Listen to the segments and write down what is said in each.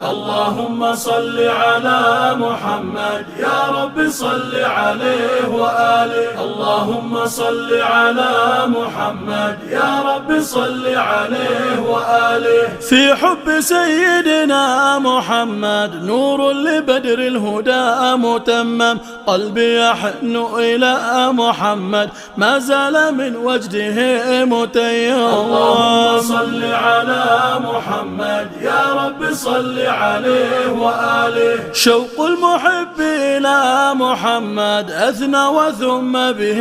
اللهم صل على محمد يا رب صل عليه وآله. اللهم صل على محمد يا رب صل عليه وآله. في حب سيدنا محمد نور لبدر الهدى متمم. قلبي يحن إلى محمد ما زال من وجده متيم. اللهم صل على محمد يا رب صل عليه وآله. شوق المحب إلى محمد أثنى وثم به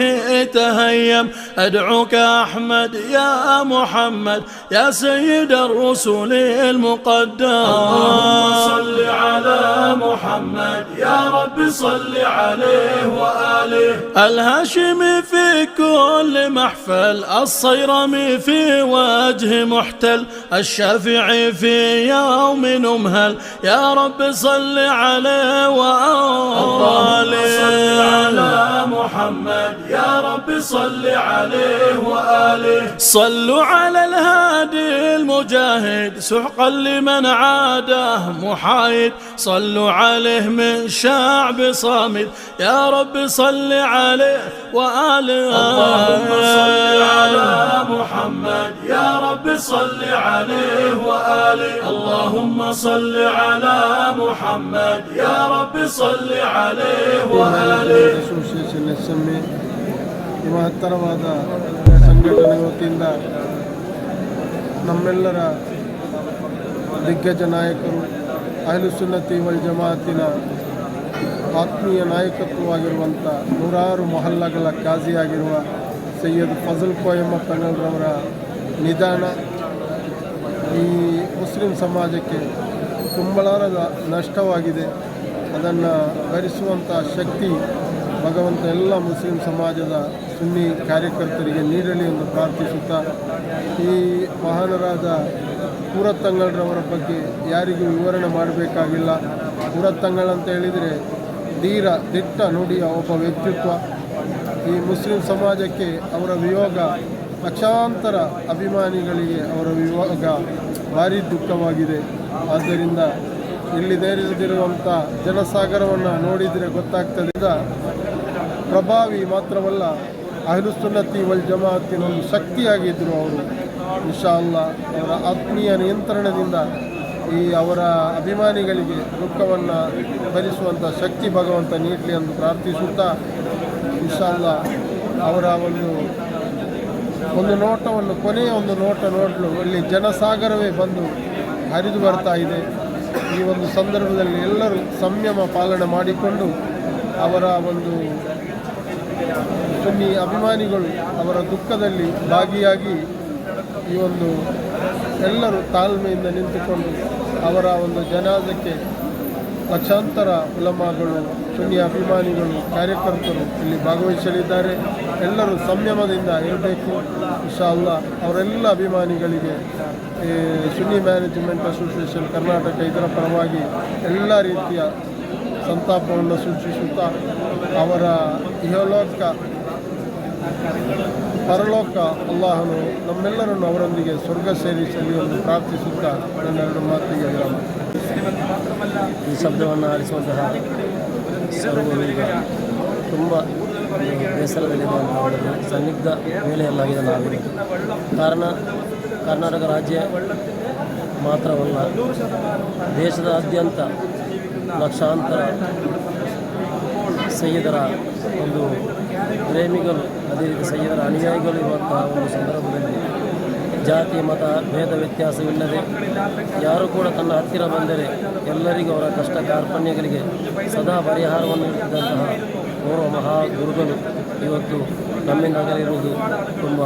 تهيم. أدعوك أحمد يا محمد يا سيد الرسل المقدم. اللهم صل على محمد يا رب صل عليه وآله. الهاشمي في كل محفل، الصيرمي في وجه محتل، الشافعي في يوم نمهل يا رب صل عليه وآله. اللهم صل على محمد يا رب صل عليه وآله. صلوا على الهادي المجاهد سحقا لمن عاده محايد. صلوا عليه من شعب صامد يا رب صل عليه وآله. اللهم صل على محمد يا رب صل عليه وآله. اللهم صل على محمد يا رب صل عليه وآله. Association SMA ಈ ಮಹತ್ತರವಾದ ಸಂಘಟನೆ ವತಿಯಿಂದ ನಮ್ಮೆಲ್ಲರ ದಿಗ್ಗಜ ನಾಯಕರು ಅಹ್ಲು ಸುನ್ನತಿ ವಲ್ ಜಮಾಅತಿನ ಆತ್ಮೀಯ ನಾಯಕತ್ವವಾಗಿರುವಂಥ ನೂರಾರು ಮೊಹಲ್ಲಗಳ ಕಾಜಿಯಾಗಿರುವ ಸೈಯದ್ ಫಜಲ್ ಕೊಯಮತ್ ತಂಗಲ್ರವರ ನಿಧಾನ ಈ ಮುಸ್ಲಿಂ ಸಮಾಜಕ್ಕೆ ತುಂಬಲಾರದ ನಷ್ಟವಾಗಿದೆ. ಅದನ್ನು ಭರಿಸುವಂಥ ಶಕ್ತಿ ಭಗವಂತ ಎಲ್ಲ ಮುಸ್ಲಿಂ ಸಮಾಜದ ಸುನ್ನಿ ಕಾರ್ಯಕರ್ತರಿಗೆ ನೀಡಲಿ ಎಂದು ಪ್ರಾರ್ಥಿಸುತ್ತಾ, ಈ ಮಹಾನರಾದ ಪೂರತ್ತಂಗಳ್ರವರ ಬಗ್ಗೆ ಯಾರಿಗೂ ವಿವರಣೆ ಮಾಡಬೇಕಾಗಿಲ್ಲ. ಪೂರತ್ತಂಗಳ್ ಅಂತ ಹೇಳಿದರೆ ಧೀರ ದಿಟ್ಟ ನುಡಿಯ ಒಬ್ಬ ವ್ಯಕ್ತಿತ್ವ. ಈ ಮುಸ್ಲಿಂ ಸಮಾಜಕ್ಕೆ ಅವರ ವಿಯೋಗ, ಲಕ್ಷಾಂತರ ಅಭಿಮಾನಿಗಳಿಗೆ ಅವರ ವಿಯೋಗ ಭಾರಿ ದುಃಖವಾಗಿದೆ. ಆದ್ದರಿಂದ ಇಲ್ಲಿ ನೆರೆದಿರುವಂಥ ಜನಸಾಗರವನ್ನು ನೋಡಿದರೆ ಗೊತ್ತಾಗ್ತದೆ. ಪ್ರಭಾವಿ ಮಾತ್ರವಲ್ಲ, ಅಹ್ಲು ಸುನ್ನತಿ ವಲ್ ಜಮಾಅತಿನ ಒಂದು ಶಕ್ತಿಯಾಗಿದ್ದರು ಅವರು. ಇನ್ಶಾ ಅಲ್ಲಾ ಅವರ ಆತ್ಮೀಯ ನಿಯಂತ್ರಣದಿಂದ ಈ ಅವರ ಅಭಿಮಾನಿಗಳಿಗೆ ದುಃಖವನ್ನು ಭರಿಸುವಂಥ ಶಕ್ತಿ ಭಗವಂತ ನೀಡಲಿ ಎಂದು ಪ್ರಾರ್ಥಿಸುತ್ತಾ, ಇನ್ಶಾ ಅಲ್ಲಾ ಅವರ ಒಂದು ನೋಟವನ್ನು, ಕೊನೆಯ ಒಂದು ನೋಟ ನೋಡಲು ಅಲ್ಲಿ ಜನಸಾಗರವೇ ಬಂದು ಹರಿದು ಬರ್ತಾ ಇದೆ. ಈ ಒಂದು ಸಂದರ್ಭದಲ್ಲಿ ಎಲ್ಲರೂ ಸಂಯಮ ಪಾಲನೆ ಮಾಡಿಕೊಂಡು ಅವರ ಒಂದು ಸುನ್ನಿ ಅಭಿಮಾನಿಗಳು ಅವರ ದುಃಖದಲ್ಲಿ ಭಾಗಿಯಾಗಿ ಈ ಒಂದು ಎಲ್ಲರೂ ತಾಳ್ಮೆಯಿಂದ ನಿಂತುಕೊಂಡು ಅವರ ಒಂದು ಜನಾಜಕ್ಕೆ ಲಕ್ಷಾಂತರ ಉಲಮಾಗಳು, ಸುನ್ನಿ ಅಭಿಮಾನಿಗಳು, ಕಾರ್ಯಕರ್ತರು ಇಲ್ಲಿ ಭಾಗವಹಿಸಲಿದ್ದಾರೆ. ಎಲ್ಲರೂ ಸಂಯಮದಿಂದ ಇರಬೇಕು. ಇನ್ಶಾ ಅಲ್ಲಾ ಅವರೆಲ್ಲ ಅಭಿಮಾನಿಗಳಿಗೆ ಸುನ್ನಿ ಮ್ಯಾನೇಜ್ಮೆಂಟ್ ಅಸೋಸಿಯೇಷನ್ ಕರ್ನಾಟಕ ಇದರ ಪರವಾಗಿ ಎಲ್ಲ ರೀತಿಯ ಸಂತಾಪವನ್ನು ಸೂಚಿಸುತ್ತಾ, ಅವರ ಇಹಲೋಕ ಪರಲೋಕ ಅಲ್ಲಾಹನು ನಮ್ಮೆಲ್ಲರನ್ನು ಅವರೊಂದಿಗೆ ಸ್ವರ್ಗ ಸೇರಿಸಲಿ ಎಂದು ಪ್ರಾರ್ಥಿಸುತ್ತಾ ನನ್ನೆರಡು ಮಾತಿಗೆ ವಿರಾಮ. ಈ ಶಬ್ದವನ್ನು ಆಲಿಸುವಂತಹ ಸರ್ವರು ಈಗ ತುಂಬ ಬೇಸರದಲ್ಲಿರುವಂತಹ ಒಂದು ಸಂದಿಗ್ಧ ವೇಳೆಯಲ್ಲಾಗಿದೆ ನಾವಿದೆ. ಕಾರಣ ಕರ್ನಾಟಕ ರಾಜ್ಯ ಮಾತ್ರವಲ್ಲ, ದೇಶದಾದ್ಯಂತ ಲಕ್ಷಾಂತರ ಸೈಯದರ ಒಂದು ಪ್ರೇಮಿಗಳು, ಅದೇ ರೀತಿ ಸೈಯದರ ಅನುಯಾಯಿಗಳು ಇರುವಂತಹ ಒಂದು ಸಂದರ್ಭದಲ್ಲಿ ಜಾತಿ ಮತ ಭೇದ ವ್ಯತ್ಯಾಸವಿಲ್ಲದೆ ಯಾರು ಕೂಡ ತನ್ನ ಹತ್ತಿರ ಬಂದರೆ ಎಲ್ಲರಿಗೂ ಅವರ ಕಷ್ಟ ಕಾರ್ಪಣ್ಯಗಳಿಗೆ ಸದಾ ಪರಿಹಾರವನ್ನು ನೀಡುತ್ತಿದ್ದಂತಹ ಓರ್ವ ಮಹಾ ಗುರುಗಳು ಇವತ್ತು ನಮ್ಮಿಂದ ಅಗಲಿರುವುದು ತುಂಬ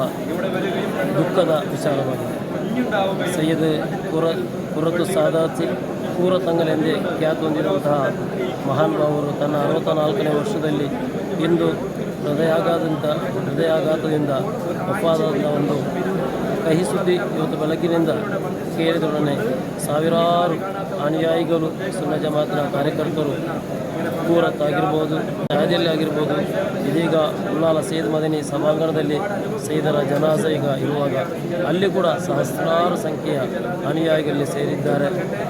ದುಃಖದ ವಿಚಾರವಾಗಿದೆ. ಸೈಯದ್ ಕುರತು ಸಾದಾತ್ ಪೂರತ್ತಂಗಲೆಂದೇ ಖ್ಯಾತಿ ಹೊಂದಿರುವಂತಹ ಮಹಾನುಭಾವರು ತನ್ನ 64ನೇ ವರ್ಷದಲ್ಲಿ ಇಂದು ಹೃದಯಾಘಾತದಿಂದ ವಫಾದಾದ ಒಂದು ಕಹಿ ಸುದ್ದಿ ಇವತ್ತು ಬೆಳಗ್ಗಿನಿಂದ ಕೇಳಿದೊಡನೆ ಸಾವಿರಾರು ಅನುಯಾಯಿಗಳು, ಸುನ್ನ ಜಮಾತಿನ ಕಾರ್ಯಕರ್ತರು, ಕೂರತ್ ಆಗಿರ್ಬೋದು, ನ್ಯಾಯದಲ್ಲಿ ಆಗಿರ್ಬೋದು, ಇದೀಗ ಉಳ್ಳಾಲ ಸೈಯದ್ ಮದನಿ ಸಭಾಂಗಣದಲ್ಲಿ ಸೈಯದರ ಜನಾಜ ಈಗ ಇರುವಾಗ ಅಲ್ಲಿ ಕೂಡ ಸಹಸ್ರಾರು ಸಂಖ್ಯೆಯ ಅನುಯಾಯಿಗಳಲ್ಲಿ ಸೇರಿದ್ದಾರೆ.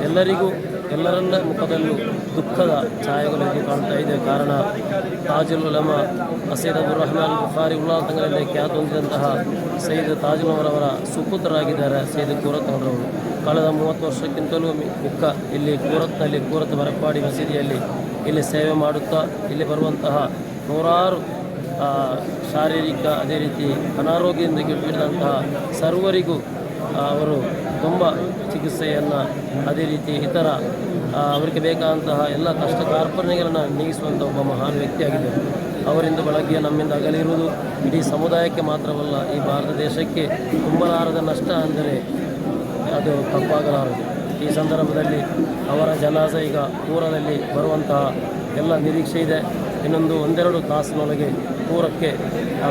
ಎಲ್ಲರಿಗೂ ಎಲ್ಲರನ್ನ ಮುಖದಲ್ಲೂ ದುಃಖದ ಛಾಯೆಗಳು ಇಲ್ಲಿ ಕಾಣ್ತಾ ಇದೆ. ಕಾರಣ ತಾಜುಲ್ ಉಲಮ ಸೈಯದ್ ಅಬ್ದುರ್ ರಹಮಾನ್ ಬುಖಾರಿ ಉಲ್ಲಾ ತಂಗಳಲ್ಲಿ ಖ್ಯಾತ ಹೊಂದಿದಂತಹ ಸೈಯದ್ ತಾಜುಲ್ ಅವರ ಸುಪುತ್ರರಾಗಿದ್ದಾರೆ ಸೈಯದ್ ಕೂರತ್ನವರವರು. ಕಳೆದ 30 ವರ್ಷಕ್ಕಿಂತಲೂ ಮಿಕ್ಕ ಇಲ್ಲಿ ಕೂರತ್ ಬರಪಾಡಿ ಮಸೀದಿಯಲ್ಲಿ ಇಲ್ಲಿ ಸೇವೆ ಮಾಡುತ್ತಾ ಇಲ್ಲಿ ಬರುವಂತಹ ನೂರಾರು ಶಾರೀರಿಕ ಅದೇ ರೀತಿ ಅನಾರೋಗ್ಯದಿಂದ ಗೆಟ್ಟಿದಂತಹ ಸರ್ವರಿಗೂ ಅವರು ತುಂಬ ಚಿಕಿತ್ಸೆಯನ್ನು ಅದೇ ರೀತಿ ಇತರ ಅವರಿಗೆ ಬೇಕಾದಂತಹ ಎಲ್ಲ ಕಷ್ಟ ಕಾರ್ಪಣ್ಯಗಳನ್ನು ನೀಗಿಸುವಂಥ ಒಬ್ಬ ಮಹಾನ್ ವ್ಯಕ್ತಿಯಾಗಿದ್ದರು. ಅವರಿಂದ ಬೆಳಗ್ಗೆ ನಮ್ಮಿಂದ ಅಗಲಿರುವುದು ಇಡೀ ಸಮುದಾಯಕ್ಕೆ ಮಾತ್ರವಲ್ಲ, ಈ ಭಾರತ ದೇಶಕ್ಕೆ ತುಂಬಲಾರದ ನಷ್ಟ ಅಂದರೆ ಅದು ತಪ್ಪಾಗಲಾರದು. ಈ ಸಂದರ್ಭದಲ್ಲಿ ಅವರ ಜನಾಜ ಈಗ ಪೂರದಲ್ಲಿ ಬರುವಂತಹ ಎಲ್ಲ ನಿರೀಕ್ಷೆ ಇದೆ. ಇನ್ನೊಂದು 1-2 ತಾಸಿನೊಳಗೆ ಪೂರಕ್ಕೆ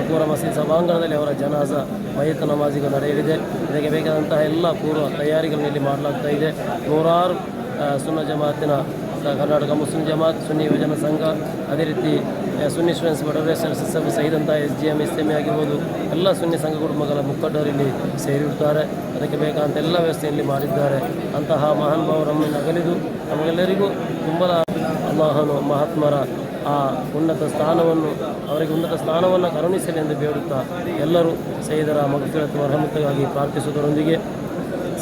ಕೂರ ಮಸೀದಿ ಸಭಾಂಗಣದಲ್ಲಿ ಅವರ ಜನಾಜ ಮಯ್ಯತ್ ನಮಾಜಿಗೆ ನಡೆಯಲಿದೆ. ಇದಕ್ಕೆ ಬೇಕಾದಂತಹ ಎಲ್ಲ ಪೂರ್ವ ತಯಾರಿಗಳನ್ನು ಇಲ್ಲಿ ಮಾಡಲಾಗ್ತಾ ಇದೆ. ನೂರಾರು ಸುನ್ನ ಜಮಾತಿನ ಕರ್ನಾಟಕ ಮುಸ್ಲಿಂ ಜಮಾತ್, ಸುನ್ನಿ ಯುವಜನ ಸಂಘ, ಅದೇ ರೀತಿ ಸುನ್ನಿ ಸ್ಟೂಡೆಂಟ್ಸ್ ಫೆಡರೇಷನ್ ಸಹಿದಂಥ SGM SME ಆಗಿರ್ಬೋದು ಎಲ್ಲ ಸುನ್ನಿ ಸಂಘ ಕುಟುಂಬಗಳ ಮುಖಂಡರು ಇಲ್ಲಿ ಸೇರಿರುತ್ತಾರೆ. ಅದಕ್ಕೆ ಬೇಕಾದಂಥ ಎಲ್ಲ ವ್ಯವಸ್ಥೆಯಲ್ಲಿ ಮಾಡಿದ್ದಾರೆ. ಅಂತಹ ಮಹಾನ್ ಭಾವರು ನಮ್ಮನ್ನು ಅಗಲಿದು ನಮಗೆಲ್ಲರಿಗೂ ತುಂಬ ಅಲ್ಲಾಹನು ಮಹಾತ್ಮರ ಆ ಉನ್ನತ ಸ್ಥಾನವನ್ನು ಕರುಣಿಸಲಿ ಎಂದು ಬೇಡುತ್ತಾ ಎಲ್ಲರೂ ಸೈಯದರ ಮಗ್ಫಿರತ್ ಮರ್ಹಮತ್ಗಾಗಿ ಪ್ರಾರ್ಥಿಸುವುದರೊಂದಿಗೆ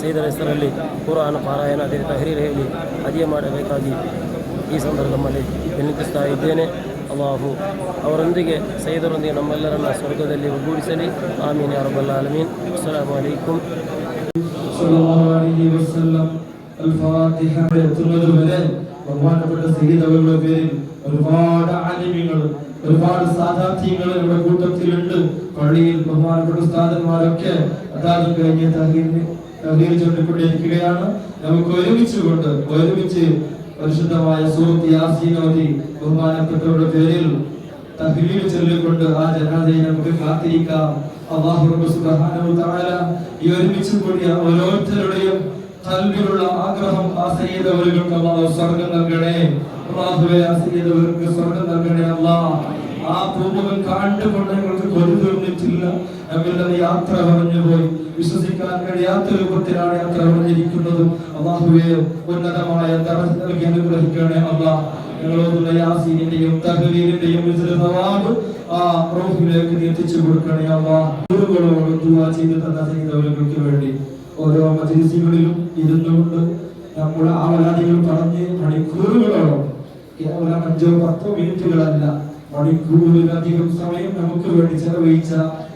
ಸೈಯದರ ಹೆಸರಲ್ಲಿ ಕುರಾನ್ ಪಾರಾಯಣ ಅದೇ ರೀತಿ ತಹರೀರ್ ಹೇಳಿ ಹದಿಯೆ ಮಾಡಬೇಕಾಗಿ ಈ ಸಂದರ್ಭದಲ್ಲಿ ವಿನಂತಿಸ್ತಾ ಇದ್ದೇನೆ. ಅಲ್ಲಾಹು ಅವರೊಂದಿಗೆ ಸೈಯದರೊಂದಿಗೆ ನಮ್ಮೆಲ್ಲರನ್ನ ಸ್ವರ್ಗದಲ್ಲಿ ಒಗ್ಗೂಡಿಸಲಿ. ಆಮೀನ್ ಯಾ ರಬ್ಬಲ್ ಆಲಮೀನ್. ಅಸ್ಸಲಾಮು ಅಲೈಕುಂ. ബഹുമാനപ്പെട്ട സയ്യിദ് അവരുടെ പേരിൽ ഒരുപാട് ആലിമീങ്ങൾ, ഒരുപാട് സാദാത്യങ്ങൾ നമ്മുടെ കൂട്ടത്തിലുണ്ട്. പള്ളിയിൽ ബഹുമാനപ്പെട്ട ഉസ്താദന്മാരൊക്കെ അതാത് കഴിഞ്ഞ് തഹ്ലീൽ ചൊല്ലിക്കൊണ്ടിരിക്കുകയാണ്. നമുക്ക് ഒരുമിച്ച് പരിശുദ്ധമായ സൂറത്ത് യാസീൻ ഓതി ബഹുമാനപ്പെട്ടവരുടെ പേരിൽ തഹ്ലീൽ ചൊല്ലിക്കൊണ്ട് ആ ജനാസയെ നമുക്ക് കാത്തിരിക്കാം. അല്ലാഹു റബ്ബ് സുബ്ഹാനഹു വ തആല ഈ ഒരുമിച്ച് കൂടിയ ഓരോരുത്തരുടെയും ഖൽബിലുള്ള ആഗ്രഹം ആ സയ്യിദ് അവർക്ക് അല്ലാഹു സ്വർഗ്ഗം നൽകണേ. അല്ലാഹുവേ ആ സയ്യിദ് അവർക്ക് സ്വർഗ്ഗം നൽകണേ. അല്ലാഹ് ആ പൂമുഖം കണ്ടുകൊണ്ട് ഞങ്ങൾക്ക് കൊതി തോന്നിയിട്ടില്ല. ഞങ്ങളുടെ യാത്ര പറഞ്ഞു പോയി. വിശ്വസിക്കാൻ കഴിയാത്ത രൂപത്തിലാണ് യാത്ര പറഞ്ഞിരിക്കുന്നത്. അല്ലാഹുവേ ഉന്നതമായ ദറജ നൽകി അനുഗ്രഹിക്കണേ. അല്ലാഹ് ഞങ്ങളോടുള്ള യാസീനിന്റെയും തഹ്ലീലിന്റെയും സവാബ് ആ റൂഹിലേക്ക് എത്തിച്ചു കൊടുക്കണേ. അല്ലാഹ് ഗുരുകളോട് ദുആ ചെയ്ത് തന്ന സയ്യിദ് അവർക്ക് വേണ്ടി ഓരോ മജ്‌ലിസുകളിലും ഇരുന്നുകൊണ്ട് നമ്മുടെ ആവലാദികൾ പറഞ്ഞ് മണിക്കൂറുകളോളം, കേവലം 5-10 മിനിറ്റുകളല്ല, മണിക്കൂറിലധികം സമയം നമുക്ക് വേണ്ടി ചെലവഴിച്ച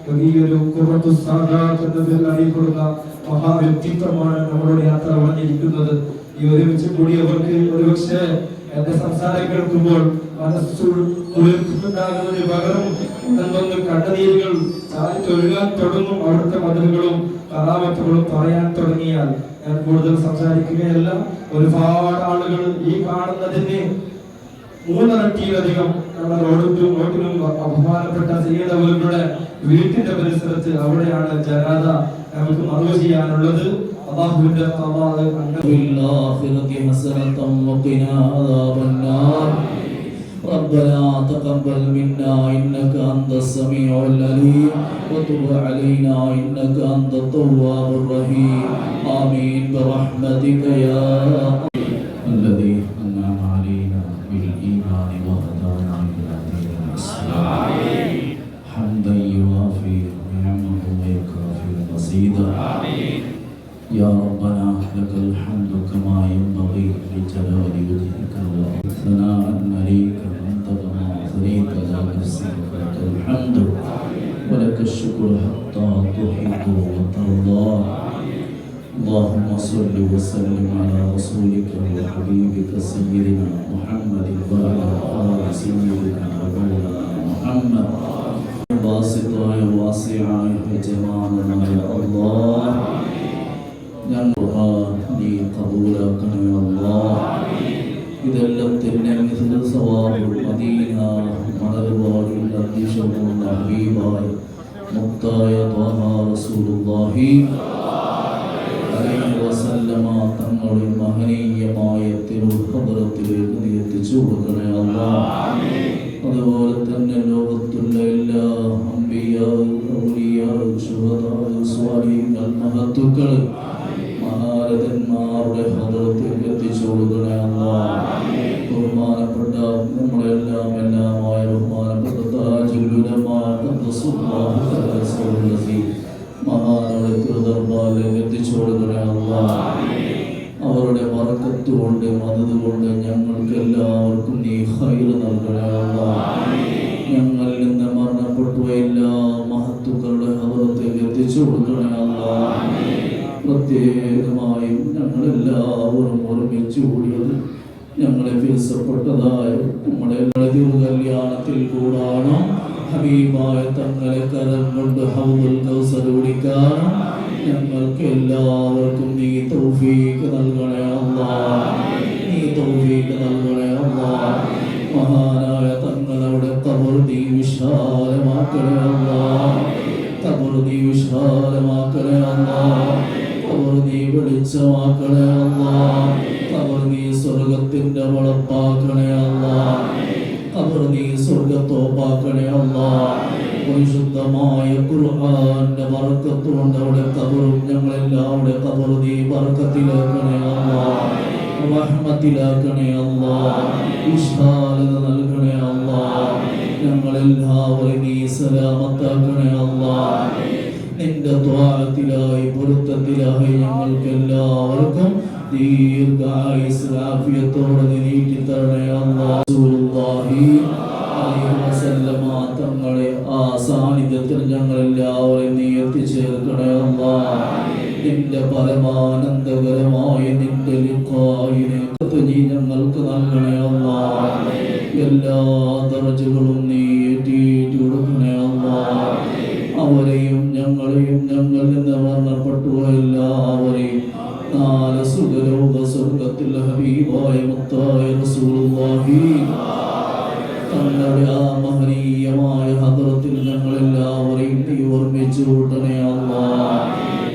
വലിയൊരു ഖുറത്തു സാദാത്ത് എന്ന പേരിൽ അറിയപ്പെടുന്ന മഹാവ്യക്തിത്വമാണ് നമ്മളോട് യാത്ര പറഞ്ഞിരിക്കുന്നത്. ഈ ഒരുമിച്ച് കൂടിയവർക്ക് ഒരുപക്ഷെ എന്റെ സംസാരം കേൾക്കുമ്പോൾ മനസ്സുണ്ടാകുന്നതിന് പകരം എന്തൊന്ന് കണ്ണുനീരുകൾ ചാലിട്ടൊഴുകാൻ തുടങ്ങും. അവിടുത്തെ മതങ്ങളും കറാമത്തുകളും പറയാൻ തുടങ്ങിയാൽ ഞാൻ കൂടുതൽ സംസാരിക്കുകയല്ല. ഒരുപാട് ആളുകൾ ഈ കാണുന്നതിന് 3 ഇരട്ടിയിലധികം നമ്മുടെ റോഡിനും ബഹുമാനപ്പെട്ട സയ്യിദ് അവരുടെ വീട്ടിന്റെ പരിസരത്ത് അവിടെയാണ് ജനാസ നമുക്ക് മറവ് ചെയ്യാനുള്ളത്. അല്ലാഹുവിന്റെ തവാദ് ربنا تقبل منا إنك أنت السميع العليم وتب علينا إنك أنت التواب الرحيم آمين برحمتك يا الذي أنعم علينا بالإيمان وهدانا إلى دين الإسلام حمدا يوافي نعمه ويكافئ مزيدا يا ربنا لك الحمد كما ينبغي لجلال وجهك وثناء عليك أنت كما أثنيت على نفسك فلك الحمد ولك الشكر حتى تحب وترضى. اللهم صل وسلم على رسولك وحبيبك سيدنا محمد وعلى آل سيدنا ومولانا محمد باسطاയ വാസിയായ യജമാനനായ അല്ലാഹ് നീ കബൂലാക്കണേ അല്ലാഹ്. ഇതെല്ലാത്തിൻ്റെ സവാബ് മദീന മണൽവാടിൽ അദീശമുള്ള ഹബീബായ മുക്തായ ത്വാഹ റസൂലുള്ളാഹി അലൈഹി വസല്ലമ തങ്ങളുടെ മഹനീയമായ തിരുഹദ്റത്തിലേക്ക് നീ എത്തിച്ചു കൊടുക്കണേ അല്ലാഹ്. അതുപോലെ തന്നെ ലോകത്തുള്ള എല്ലാ അംബിയാ ഔലിയാ ശുഹദാ സ്വാലിഹീൻ മഹത്തുക്കൾ മഹാരഥന്മാരുടെ ഹദ്റത്തിൽ എത്തിച്ചു കൊടുക്കണേ ബറക്കത്ത് കൊണ്ട് മദദ് കൊണ്ട് ഞങ്ങൾക്ക് എല്ലാവർക്കും നീ ഖൈർ നൽകണേ അല്ലാഹ്. ഞങ്ങളിൽ നിന്ന് മരണപ്പെട്ടു എല്ലാ മഹത്തുക്കളുടെ ഹദ്റത്തിൽ എത്തിച്ചു കൊടുക്കണേ അല്ലാഹ്. പ്രത്യേകമായും ഞങ്ങളെല്ലാവരും ഒരുമിച്ച് കൂടിയത് ഞങ്ങളെ ഫിൽസപ്പെട്ടതായ നമ്മുടെ കല്യാണത്തിൽ കൂടാനും ഹബീബായ തങ്ങളെ കരം കൊണ്ട് ഹൗദുൽ കൗസർ കുടിക്കാനും ഞങ്ങൾക്ക് എല്ലാവർക്കും നീ തൗഫീഖ് നൽകണേ അല്ലാഹ്. നീ തൗഫീഖ് നൽകണേ അല്ലാഹ്. മഹാനായ തങ്ങളുടെ ഖബർ നീ വിശാലമാക്കണേ അല്ലാഹ്. ഖബർ നീ വിശാലമാക്കണേ അല്ലാഹ്. ഖബർ നീ വെളിച്ചമാക്കണേ അല്ലാഹ്. ഖബർ നീ സ്വർഗത്തിന്റെ വളപ്പാക്കണേ അല്ലാഹ്. ഖബർ നീ സ്വർഗത്തോപ്പാക്കണേ അല്ലാഹ്. പരിശുദ്ധമായ ഖുർആന്റെ ബറക്കത്ത് കൊണ്ട് അവിടെ ഖബറും ഞങ്ങളെല്ലാവരുടെ ഖബർ നീ ബറക്കത്തിലാക്കണേ അല്ലാഹ്. റഹ്മത്തിലാക്കണേ അല്ലാഹ്. വിശാലത നൽകണേ അല്ലാഹ്. ഞങ്ങളെല്ലാവരെയും നീ സലാമത്താക്കണേ അല്ലാഹ്. നിന്റെ ത്വാഅത്തിലായി പൊരുത്തത്തിലായി ഞങ്ങൾക്ക് എല്ലാവർക്കും ദീർഘായുസ്സ് ആഫിയത്തോടെ നീട്ടി തരണേ അല്ലാഹ്. റസൂലുള്ളാഹി അലൈഹി വസല്ലമ തങ്ങളെ ആ സാന്നിധ്യത്തിൽ ഞങ്ങളെല്ലാവരെയും നീ എത്തിച്ചേർക്കണേ അല്ലാഹ്. നിന്റെ പരമാനന്ദകരമായ നിന്റെ ലിഖായിനെ നീ ഞങ്ങൾക്ക് നൽകണേ അല്ലാഹ്. എല്ലാ ദറജകളും നീ ഏറ്റിട്ട് കൊടുക്കണേ അല്ലാഹ്. അവരെയും ഞങ്ങളെയും ഞങ്ങളിൽ നിന്ന് മരണപ്പെട്ടു എല്ലാവരെയും നാല് സുഖലോക സ്വർഗത്തിൽ ഹബീബായ മുത്തായ റസൂലുള്ളാഹി തങ്ങളുടെ ആ മഹനീയമായ ഹദ്റത്തിൽ ഞങ്ങളെല്ലാവരെയും നീ ഓർമ്മിച്ചു കൂട്ടണേ അല്ലാഹ്.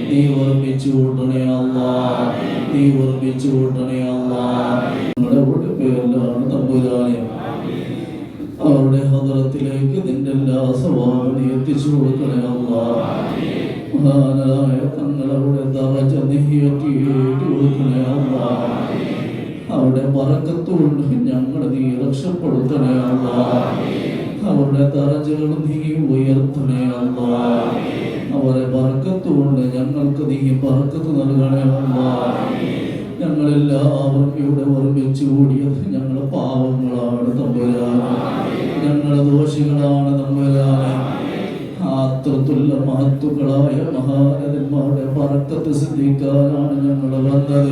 നീ ഓർമ്മിച്ചു കൂട്ടണേ അല്ലാഹ്. നീ ഓർമ്മിച്ചു കൂട്ടണേ അല്ലാഹ്. ഞങ്ങളുടെ പേരിലാണ് തമ്പുരാനെ അവരുടെ ഹദ്റത്തിലേക്ക് നിന്റെ എല്ലാ സ്വഭാവം നീ എത്തിച്ചു കൊടുക്കണേ അല്ലാഹ്. മഹാനായ തങ്ങളുടെ ദറജ നീ ഏറ്റി കൊടുക്കണേ അല്ലാഹ്. അവരുടെ ബറക്കത്ത് കൊണ്ട് ഞങ്ങളെ നീ രക്ഷപ്പെടുത്തണേ അല്ലാഹ്. അവരുടെ ദറജകൾ നീ ഉയർത്തണേ അല്ലാഹ്. അവരെ ബറക്കത്ത് കൊണ്ട് ഞങ്ങൾക്ക് നീ ബറക്കത്ത് നൽകണേ അല്ലാഹ്. ഞങ്ങളെല്ലാവരും ഇവിടെ ഒരുമിച്ച് കൂടിയത് ഞങ്ങളെ പാവങ്ങളാണ് തമ്പുരാനെ. ഞങ്ങളെ ദോഷികളാണ് തമ്പുരാനെ. ആത്രത്തുള്ള മഹത്തുക്കളായ മഹാരഥന്മാരുടെ ബറക്കത്ത് സിദ്ധിക്കാനാണ് ഞങ്ങൾ വന്നത്.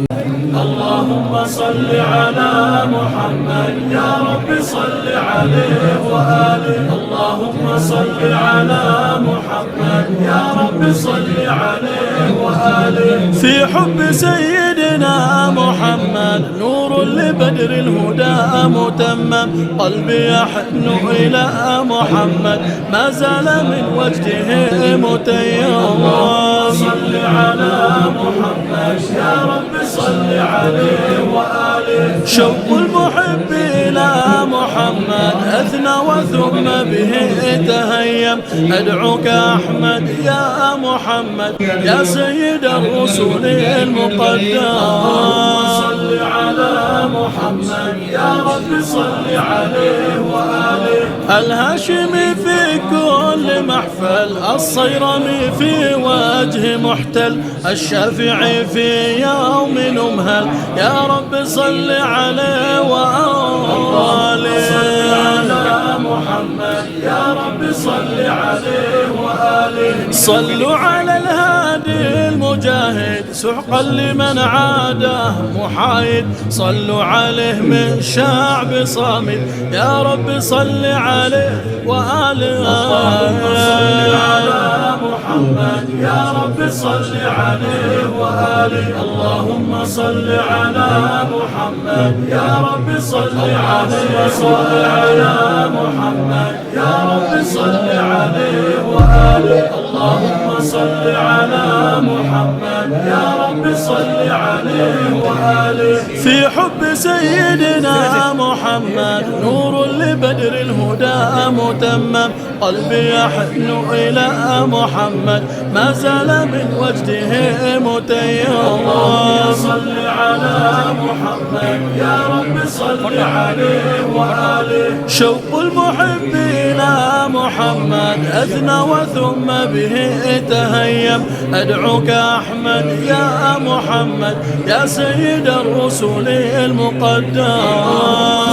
اللهم صل على محمد يا رب صل عليه وآله. اللهم صل على محمد يا رب صل عليه وآله. في حب سيدنا محمد نور لبدر الهدى متمم. قلبي يحن إلى محمد ما زال من وجده متيم. صل على محمد يا رب صل عليه وآله. شوق المحب إلى محمد أثنى وثم به تهيم. أدعوك أحمد يا محمد يا سيد الرسل المقدم. صل على محمد يا رب صل عليه وآله. الهاشمي في كل محفل. الصيرمي في وجه محتل. الشافعي في يوم نمهل. يا رب صل عليه وآله. صل على محمد يا رب صل عليه وآله. صلوا على الهادي المجاهد سحقا لمن عاده محايد. صلوا عليه من شعب صامد. يا رب صل عليه وآله. صل على محمد يا رب صل عليه وآله. اللهم صل على محمد يا رب صل عليه. صل على محمد يا رب صل عليه وآله. اللهم صل على محمد يا رب صل عليه وآله. في حب سيدنا محمد نور لبدر الهدى متمم. قلبي يحن إلى محمد ما زال من وجده متيم. اللهم صل على محمد يا رب صل عليه وآله. شوق المحب إلى محمد أثنى وثم به تهيم. أدعوك أحمد يا محمد يا سيد الرسل المقدم.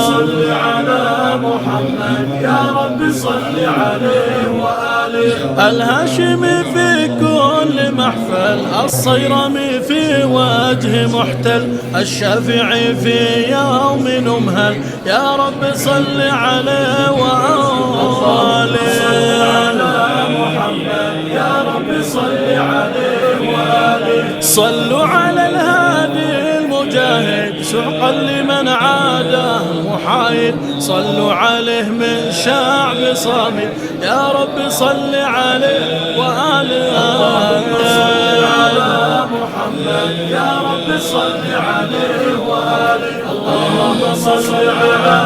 صل على محمد يا رب صل عليه وآله. الهاشمي في كل محفل، الصيرمي في وجه محتل، الشافعي في يوم نمهل يا رب صل عليه وآله. صل على محمد يا رب صل عليه وآله. صلوا على الهادي المجاهد سحقا لمن عاده محايد، صلوا عليه من شعب صامد يا رب صل عليه وآله. صل على محمد يا رب صل عليه وآله. اللهم صل على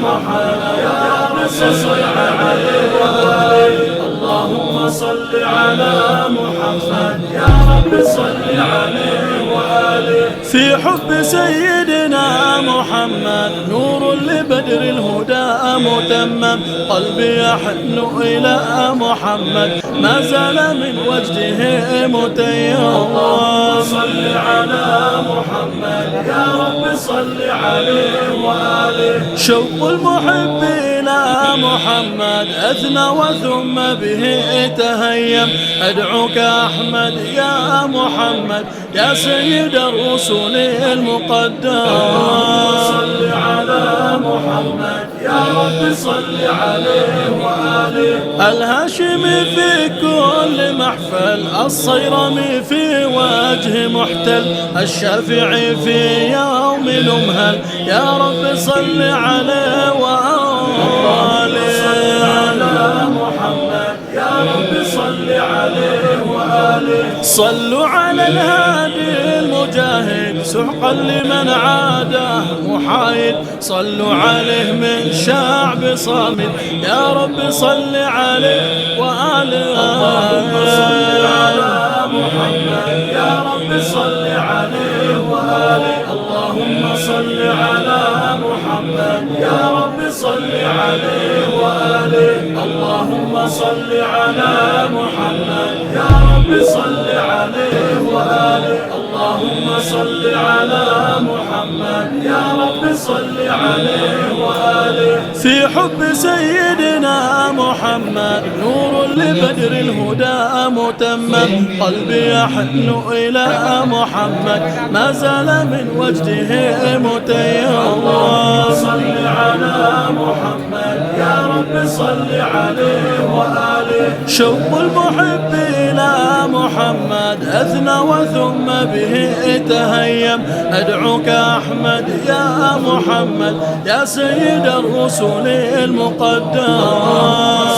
محمد يا رب صل عليه وآله. اللهم صل على محمد يا رب صل عليه وآله. في حب سيدنا محمد نور لبدر الهدى متمم، قلبي يحن إلى محمد ما زال من وجده متيم. اللهم صل على محمد يا رب صل عليه وآله. شوق المحب إلى محمد أثنى وثم به تهيم، أدعوك أحمد يا محمد يا سيد الرسل المقدم. صل على محمد يا رب صل عليه وآله. الهاشمي في كل محفل، الصيرمي في وجه محتل، الشافعي في يوم نمهل يا رب صل عليه وآله. صل على محمد يا رب صل عليه وآله. صلوا على الهادي المجاهد سحقا لمن عاده محايد، صلوا عليه من شعب صامد يا رب صل عليه وآله. اللهم صل على محمد يا رب صل عليه وآله. اللهم صل على محمد يا رب صل عليه وآله. اللهم صل على محمد يا رب صل عليه وآله. اللهم صل على محمد يا رب صل عليه وآله. في حب سيدنا محمد نور لبدر الهدى متمم، قلبي يحن إلى محمد ما زال من وجده متيم. اللهم صل على محمد يا رب صل عليه وآله. شوق المحب إلى محمد أثنى وثم به تهيم، أدعوك أحمد يا محمد يا سيد الرسل المقدم.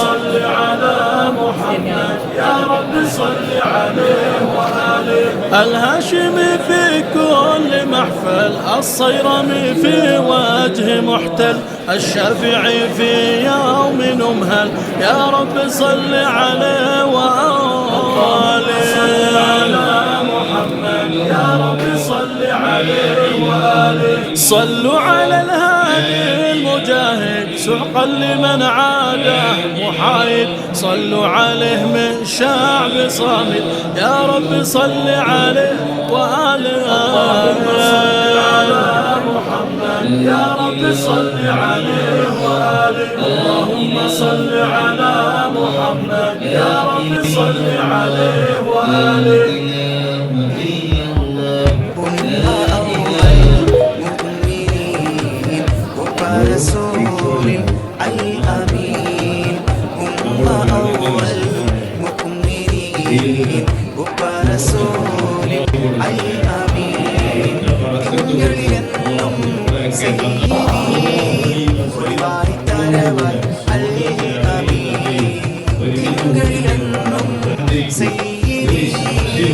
صل على محمد يا رب صل عليه وآله. الهاشمي في كل محفل، الصيرمي في وجه محتل، الشافعي في يوم نمهل يا رب صل عليه وآله. صل على محمد يا رب صل عليه وآله. صلوا على الهادي المجاهد سحقا لمن عاده محايد، صلوا عليه من شعب صامد يا رب صل عليه وآله. اللهم صل على محمد يا رب صل عليه وآله. اللهم صل على محمد يا رب صل عليه وآله. رسول الأمين هم أول مؤمنين وبرسول الأمين سيدي والله تنوى الأمين سيدي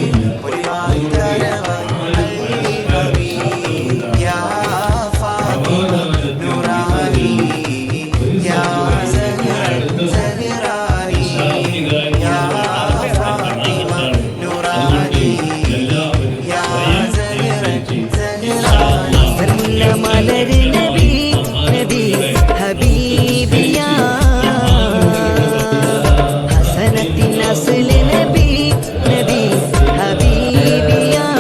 والله تنوى الأمين يا فاطمة نوراني يا زهراني يا فاطمة نوراني يا زهراني ملر نبي نبي حبيبي يا حسنة نسل نبي نبي حبيبي يا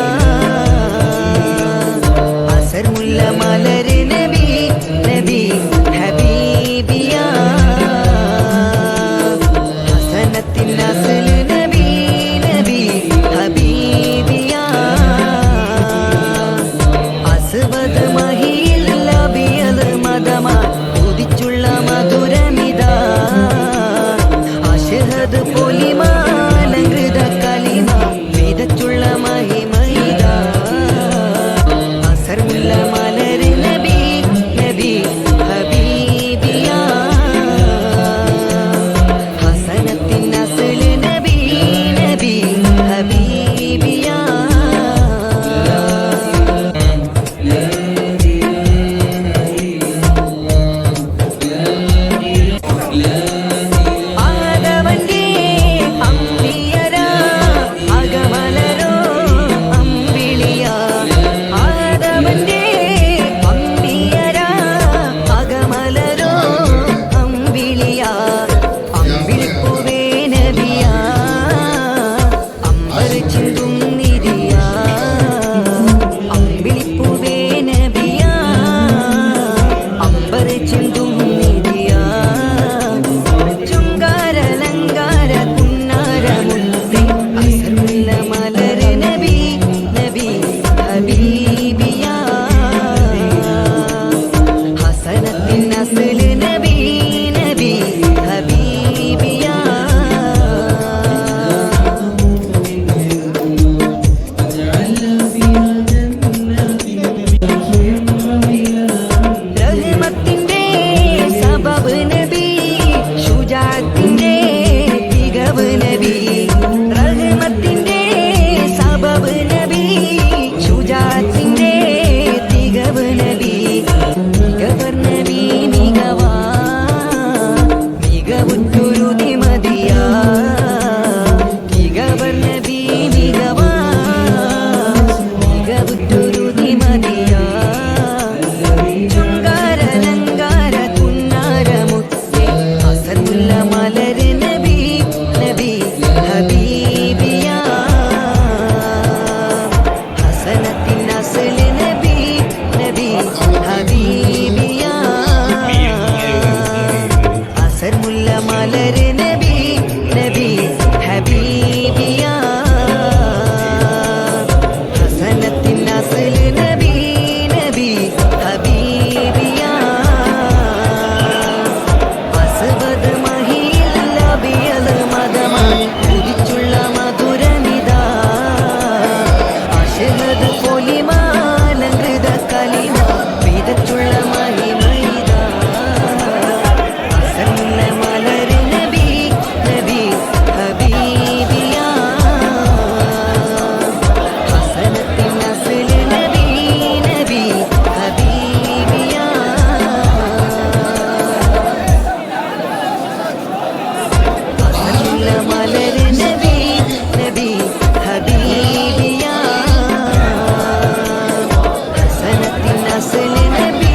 നസ്ൽ നബി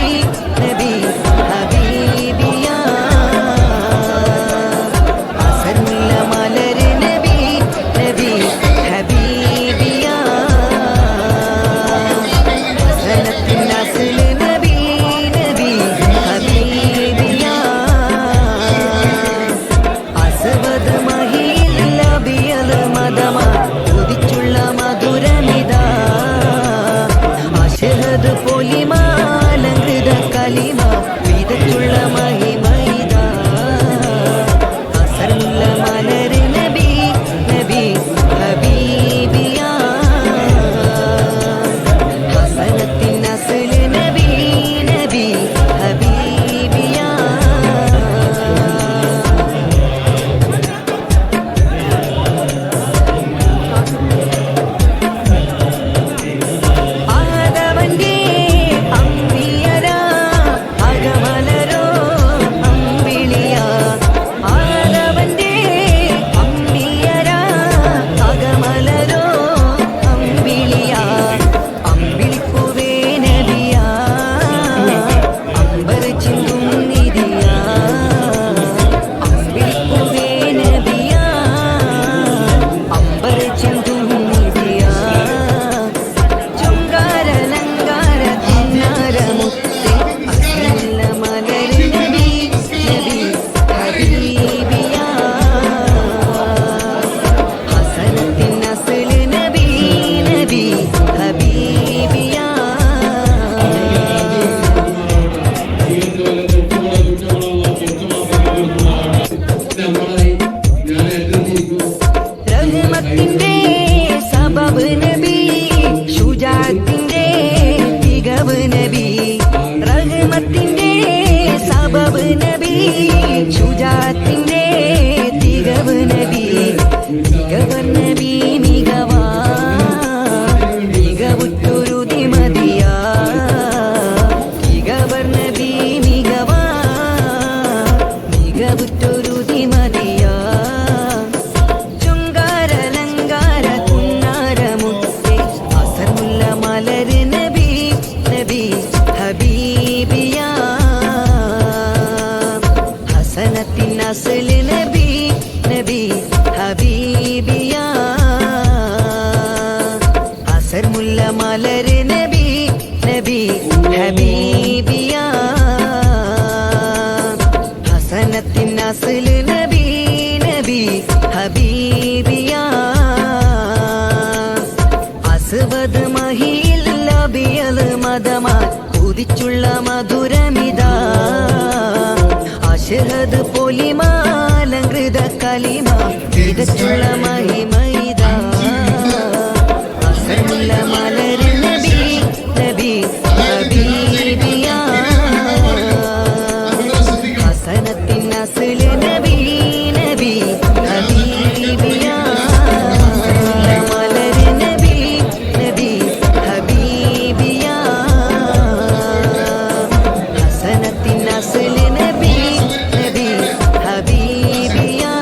നബി ഹബീബിയാ അസറുള്ള മലർ നബി നബി ഹബീബിയാ ഹസനത്തിൻ നസ്ൽ നബി നബി ഹബീബിയാ അസ്വദ് മഹിയിൽ ലബിയൽ മദമ ഉദിച്ചുള്ള മധുരമിതാ അശ്ഹദ് പൊലിമാലങ്കൃത കലിമ വിതച്ചുള്ള മഹിമൈതാ അസറുള്ള മലർ നബി നബി ഹബീബിയാ ഹസനത്തിൻ നസ്ൽ നബി നബി ഹബീബിയാ ആദവന്റെ അമ്പിയരാ അകമലരോ അമ്പിളിയാ ആദവന്റെ അമ്പിയരാ അകമലരോ അമ്പിളിയാ അമ്പിളിപ്പൂവേ നബിയാ അമ്പർ ചിന്തും നിധിയാ അമ്പിളിപ്പൂവേ നബിയാ അമ്പർ ചിന്തും നിധിയാ ചുങ്കാരലങ്കാര കിന്നാരമുത്തേ അസറുള്ള മലർ നബി നബി ഹബീബിയാ ഹസനത്തിൻ നസ്ൽ നബി നബി ഹബീബിയാ റഹ്മത്തിന്റെ സബബ് നബി ശുജാഅത്തിന്റെ തികവ് നബി റഹ്മത്തിന്റെ സബബ് നബി ശുജാഅത്തിന്റെ തികവ് നബി തികവർ നബി മികവാ മികവുറ്റൊരു ദിമതിയാ തികവർ നബി മികവാ മികവുറ്റൊരു ദിമതിയാ ചുങ്കാരലങ്കാര കുന്നാരമുത്തേ അസറുള്ള മലർ നബി നബി ഹബീബിയാ ഹസനത്തിൻ നസ്ൽ നബി നബി ഹബീബിയാ അസറുള്ള മലർ നബി നബി ഹബീബിയാ ഹസനത്തിൻ നസ്ൽ നബി നബി ഹബീബിയാ അസ്വദ് മഹിയിൽ ലബിയൽ മദമ ഉദിച്ചുള്ള മധുരമിതാ അശ്ഹദ് പൊലിമാലങ്കൃത കലിമ വിതച്ചുള്ള മഹിമൈതാ അസറുള്ള മലർ നബി നബി ഹബീബിയാ ഹസനത്തിൻ നസ്ൽ നബി നബി ഹബീബിയാ അസറുള്ള മലർ നബി നബി ഹബീബിയാ ഹസനത്തിൻ നസ്ൽ നബി നബി ഹബീബിയാ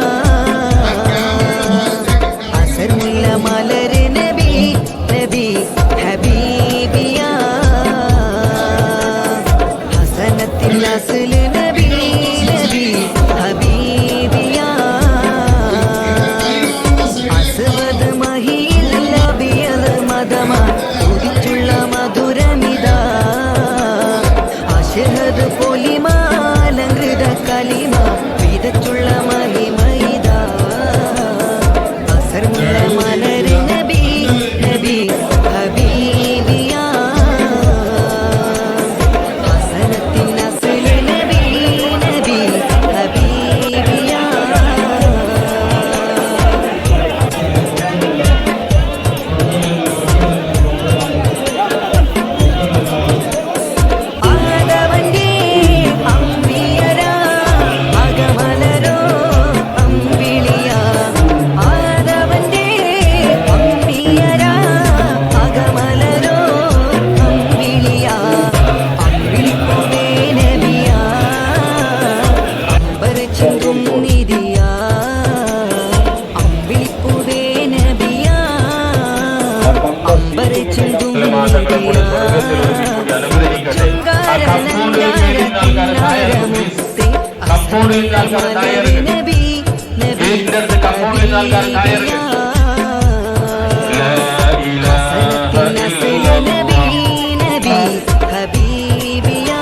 മലര് നബി നബി ഹബീബിയാ ഹസനത്തിൻ നസ്ല് നബി നബി ഹബീബിയാ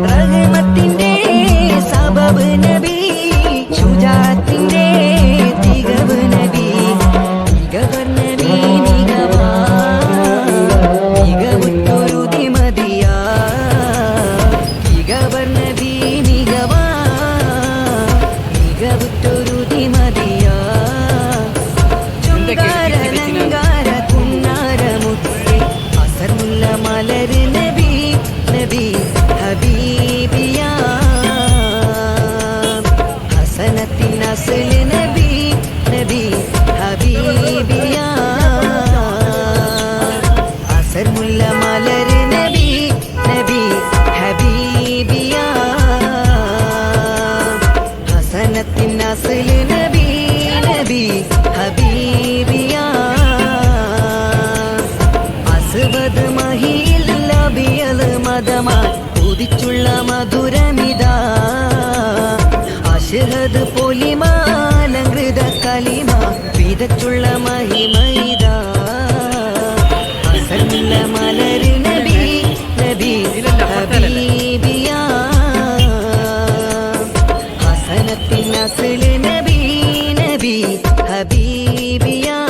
റഹ്മത്തിന്റെ സബബ് നബി ശുജാഅത്തിന്റെ തികവ് നബി തികവർ നബി നിഗവാ തികവുറ്റൊരു ദിമതിയാ തികവർ നബി നിഗവാ തികവുറ്റൊരു ദിമതിയാ ചുങ്കാര കുന്നാര മുത്ത് അസർമുല്ല മലര് നബി നബി ഹബീബിയാ ഹസനത്തിൻ നസ്ല് നബി നബി ഹബീബിയാ അസർമുല്ല മലര് നബി നബി ഹബീബിയാ ഹസനത്തിൻ നസ്ല് നബി നബി ഹബീബിയാ അസ്വദ് മഹിയിൽ അബിയൽ മദമാ ഉദിച്ചുള്ള മധുരമിതാ അശ്ഹദ് പൊലിമാലങ്കൃത കലിമ വിതച്ചുള്ള മഹിമൈതാ അസല്ല മലര് നബി നബി ഹബീബിയാ ഹസനത്തിൻ നസ്ല് നബി നബി ഹബീബിയാ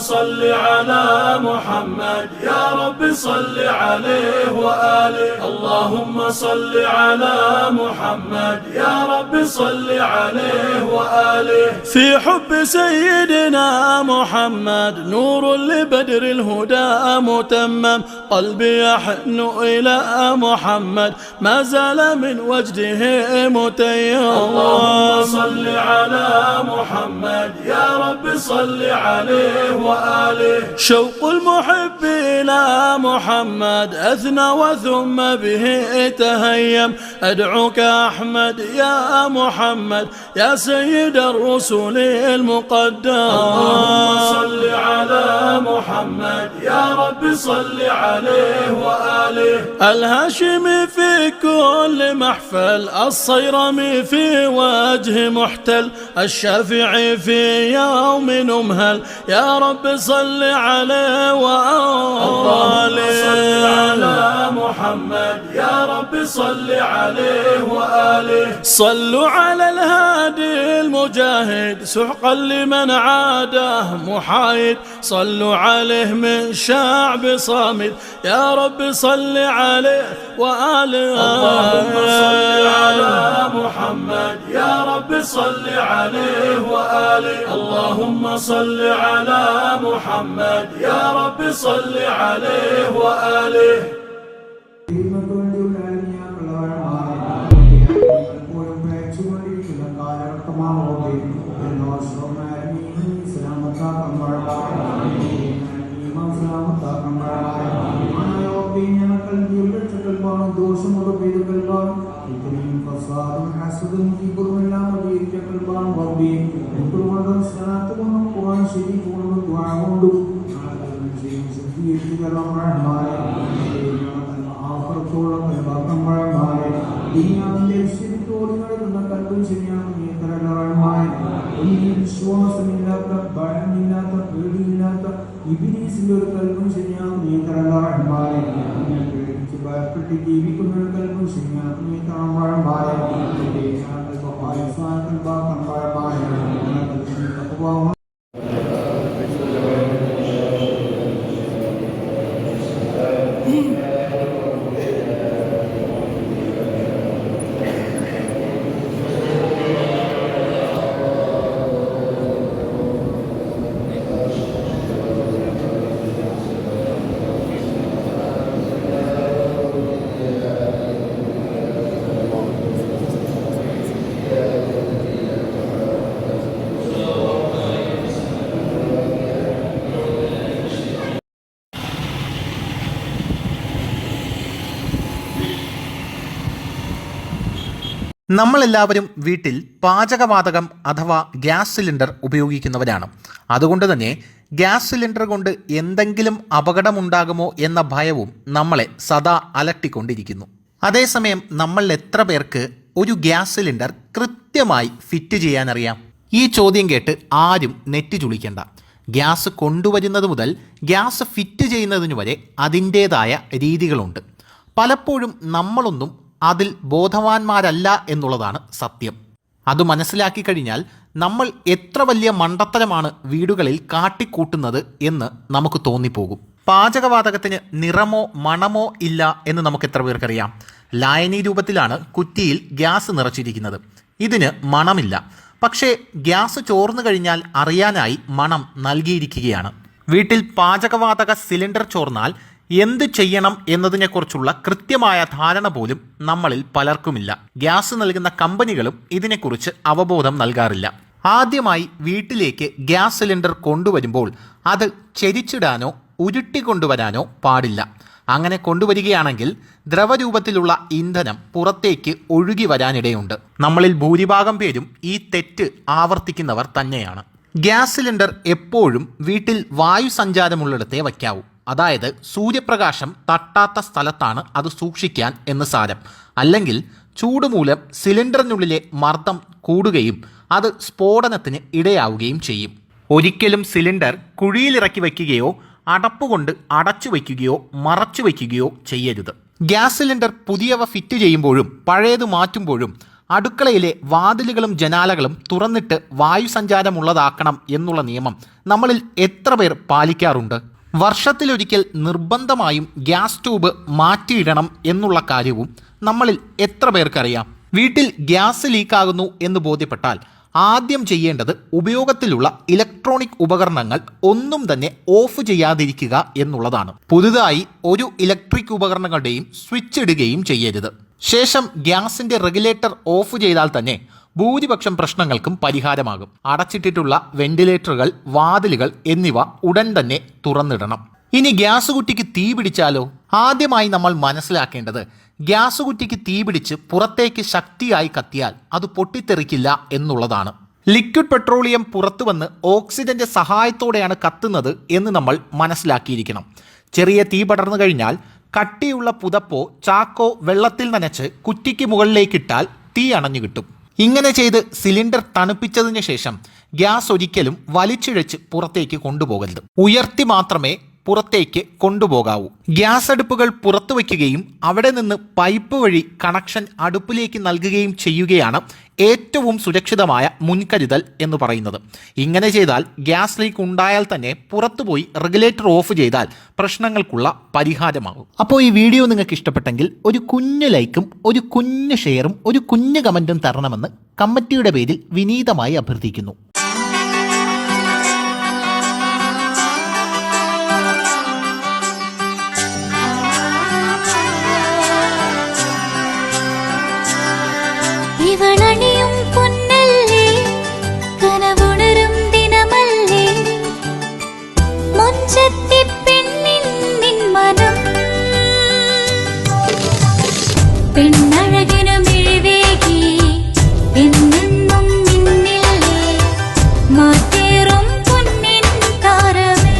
صل على محمد يا رب صل عليه وآله اللهم صل على محمد يا رب صل عليه وآله في حب سيدنا محمد نور لبدر الهدى متمم قلبي يحن إلى محمد ما زال من وجده متيم اللهم صل على محمد يا رب صل عليه وآله شوق المحب إلى محمد أثنى وثم به تهيم أدعوك أحمد يا محمد يا سيد الرسل المقدم اللهم صل على محمد يا رب صل عليه وآله الهاشمي في كل محفل الصيرمي في وجه محتل الشافعي في يوم نمهل يا رب صل عليه وآله صل على محمد يا رب صل عليه وآله صلوا على الهادي المجاهد سحقا لمن عاده محايد صلوا عليه من شعب صامد يا رب صل عليه وآله اللهم صل على محمد يا رب صل عليه وآله اللهم صل على محمد يا رب صل عليه وآله വിശ്വാസമില്ലാത്ത ഭയമില്ലാത്ത പേടിയില്ലാത്ത ഇബ്ലീസിന്റെ ഒരു കൽബും ശരിയാകും നീ തരളാറന്മാരെ ഭയപ്പെട്ട് ജീവിക്കുന്ന ഒരു കൽബും ശരിയാകും നീ തറവാഴന്മാരെ നമ്മളെല്ലാവരും വീട്ടിൽ പാചകവാതകം അഥവാ ഗ്യാസ് സിലിണ്ടർ ഉപയോഗിക്കുന്നവരാണ്. അതുകൊണ്ട് തന്നെ ഗ്യാസ് സിലിണ്ടർ കൊണ്ട് എന്തെങ്കിലും അപകടമുണ്ടാകുമോ എന്ന ഭയവും നമ്മളെ സദാ അലട്ടിക്കൊണ്ടിരിക്കുന്നു. അതേസമയം നമ്മൾ എത്ര പേർക്ക് ഒരു ഗ്യാസ് സിലിണ്ടർ കൃത്യമായി ഫിറ്റ് ചെയ്യാനറിയാം? ഈ ചോദ്യം കേട്ട് ആരും നെറ്റി ചുളിക്കേണ്ട. ഗ്യാസ് കൊണ്ടുവരുന്നത് മുതൽ ഗ്യാസ് ഫിറ്റ് ചെയ്യുന്നതിന് വരെ അതിൻ്റേതായ രീതികളുണ്ട്. പലപ്പോഴും നമ്മളൊന്നും അതിൽ ബോധവാന്മാരല്ല എന്നുള്ളതാണ് സത്യം. അത് മനസ്സിലാക്കി കഴിഞ്ഞാൽ നമ്മൾ എത്ര വലിയ മണ്ടത്തരമാണ് വീടുകളിൽ കാട്ടിക്കൂട്ടുന്നത് എന്ന് നമുക്ക് തോന്നിപ്പോകും. പാചകവാതകത്തിന് നിറമോ മണമോ ഇല്ല എന്ന് നമുക്ക് എത്ര പേർക്കറിയാം? ലായനി രൂപത്തിലാണ് കുറ്റിയിൽ ഗ്യാസ് നിറച്ചിരിക്കുന്നത്. ഇതിന് മണമില്ല. പക്ഷേ ഗ്യാസ് ചോർന്നു കഴിഞ്ഞാൽ അറിയാനായി മണം നൽകിയിരിക്കുകയാണ്. വീട്ടിൽ പാചകവാതക സിലിണ്ടർ ചോർന്നാൽ എന്ത് ചെയ്യണം എന്നതിനെക്കുറിച്ചുള്ള കൃത്യമായ ധാരണ പോലും നമ്മളിൽ പലർക്കുമില്ല. ഗ്യാസ് നൽകുന്ന കമ്പനികളും ഇതിനെക്കുറിച്ച് അവബോധം നൽകാറില്ല. ആദ്യമായി വീട്ടിലേക്ക് ഗ്യാസ് സിലിണ്ടർ കൊണ്ടുവരുമ്പോൾ അത് ചെരിച്ചിടാനോ ഉരുട്ടിക്കൊണ്ടുവരാനോ പാടില്ല. അങ്ങനെ കൊണ്ടുവരികയാണെങ്കിൽ ദ്രവരൂപത്തിലുള്ള ഇന്ധനം പുറത്തേക്ക് ഒഴുകി വരാനിടയുണ്ട്. നമ്മളിൽ ഭൂരിഭാഗം പേരും ഈ തെറ്റ് ആവർത്തിക്കുന്നവർ തന്നെയാണ്. ഗ്യാസ് സിലിണ്ടർ എപ്പോഴും വീട്ടിൽ വായു സഞ്ചാരമുള്ളിടത്തേ വയ്ക്കാവൂ. അതായത് സൂര്യപ്രകാശം തട്ടാത്ത സ്ഥലത്താണ് അത് സൂക്ഷിക്കാൻ എന്ന് സാരം. അല്ലെങ്കിൽ ചൂട് മൂലം സിലിണ്ടറിനുള്ളിലെ മർദ്ദം കൂടുകയും അത് സ്ഫോടനത്തിന് ഇടയാവുകയും ചെയ്യും. ഒരിക്കലും സിലിണ്ടർ കുഴിയിലിറക്കി വയ്ക്കുകയോ അടപ്പുകൊണ്ട് അടച്ചു വയ്ക്കുകയോ മറച്ചു വയ്ക്കുകയോ ചെയ്യരുത്. ഗ്യാസ് സിലിണ്ടർ പുതിയവ ഫിറ്റ് ചെയ്യുമ്പോഴും പഴയത് മാറ്റുമ്പോഴും അടുക്കളയിലെ വാതിലുകളും ജനാലകളും തുറന്നിട്ട് വായു സഞ്ചാരമുള്ളതാക്കണം എന്നുള്ള നിയമം നമ്മളിൽ എത്ര പേർ പാലിക്കാറുണ്ട്? വർഷത്തിലൊരിക്കൽ നിർബന്ധമായും ഗ്യാസ് ട്യൂബ് മാറ്റിയിടണം എന്നുള്ള കാര്യവും നമ്മളിൽ എത്ര പേർക്കറിയാം? വീട്ടിൽ ഗ്യാസ് ലീക്കാകുന്നു എന്ന് ബോധ്യപ്പെട്ടാൽ ആദ്യം ചെയ്യേണ്ടത് ഉപയോഗത്തിലുള്ള ഇലക്ട്രോണിക് ഉപകരണങ്ങൾ ഒന്നും തന്നെ ഓഫ് ചെയ്യാതിരിക്കുക എന്നുള്ളതാണ്. പുതുതായി ഒരു ഇലക്ട്രിക് ഉപകരണങ്ങളുടെയും സ്വിച്ച് ഇടുകയും ചെയ്യരുത്. ശേഷം ഗ്യാസിന്റെ റെഗുലേറ്റർ ഓഫ് ചെയ്താൽ തന്നെ ഭൂരിപക്ഷം പ്രശ്നങ്ങൾക്കും പരിഹാരമാകും. അടച്ചിട്ടിട്ടുള്ള വെന്റിലേറ്ററുകൾ, വാതിലുകൾ എന്നിവ ഉടൻ തന്നെ തുറന്നിടണം. ഇനി ഗ്യാസ് കുറ്റിക്ക് തീ പിടിച്ചാലോ? ആദ്യമായി നമ്മൾ മനസ്സിലാക്കേണ്ടത് ഗ്യാസ് കുറ്റിക്ക് തീ പിടിച്ച് പുറത്തേക്ക് ശക്തിയായി കത്തിയാൽ അത് പൊട്ടിത്തെറിക്കില്ല എന്നുള്ളതാണ്. ലിക്വിഡ് പെട്രോളിയം പുറത്തു വന്ന് ഓക്സിജന്റെ സഹായത്തോടെയാണ് കത്തുന്നത് എന്ന് നമ്മൾ മനസ്സിലാക്കിയിരിക്കണം. ചെറിയ തീ പടർന്നു കഴിഞ്ഞാൽ കട്ടിയുള്ള പുതപ്പോ ചാക്കോ വെള്ളത്തിൽ നനച്ച് കുറ്റിക്ക് മുകളിലേക്കിട്ടാൽ തീ അണഞ്ഞു കിട്ടും. ഇങ്ങനെ ചെയ്ത് സിലിണ്ടർ തണുപ്പിച്ചതിന് ശേഷം ഗ്യാസ് ഒരിക്കലും വലിച്ചിഴച്ച് പുറത്തേക്ക് കൊണ്ടുപോകരുത്. ഉയർത്തി മാത്രമേ പുറത്തേക്ക് കൊണ്ടുപോകാവൂ. ഗ്യാസ് അടുപ്പുകൾ പുറത്തു വയ്ക്കുകയും അവിടെ നിന്ന് പൈപ്പ് വഴി കണക്ഷൻ അടുപ്പിലേക്ക് നൽകുകയും ചെയ്യുകയാണ് ഏറ്റവും സുരക്ഷിതമായ മുൻകരുതൽ എന്ന് പറയുന്നത്. ഇങ്ങനെ ചെയ്താൽ ഗ്യാസ് ലീക്ക് ഉണ്ടായാൽ തന്നെ പുറത്തുപോയി റെഗുലേറ്റർ ഓഫ് ചെയ്താൽ പ്രശ്നങ്ങൾക്കുള്ള പരിഹാരമാകും. അപ്പോൾ ഈ വീഡിയോ നിങ്ങൾക്ക് ഇഷ്ടപ്പെട്ടെങ്കിൽ ഒരു കുഞ്ഞു ലൈക്കും ഒരു കുഞ്ഞു ഷെയറും ഒരു കുഞ്ഞു കമൻറ്റും തരണമെന്ന് കമ്മിറ്റിയുടെ പേരിൽ വിനീതമായി അഭ്യർത്ഥിക്കുന്നു. ഇവളണിയും പൊന്നല്ലേ, കനവുണരും ദിനമല്ലേ, മുഞ്ചത്തി പെണ്ണിൻ നിൻ മനം, പെണ്ണഴകിനു മിഴിവേകി എന്നെന്നും നിന്നില്ലേ, മാറ്റേറും പൊന്നിൻ താരമേ.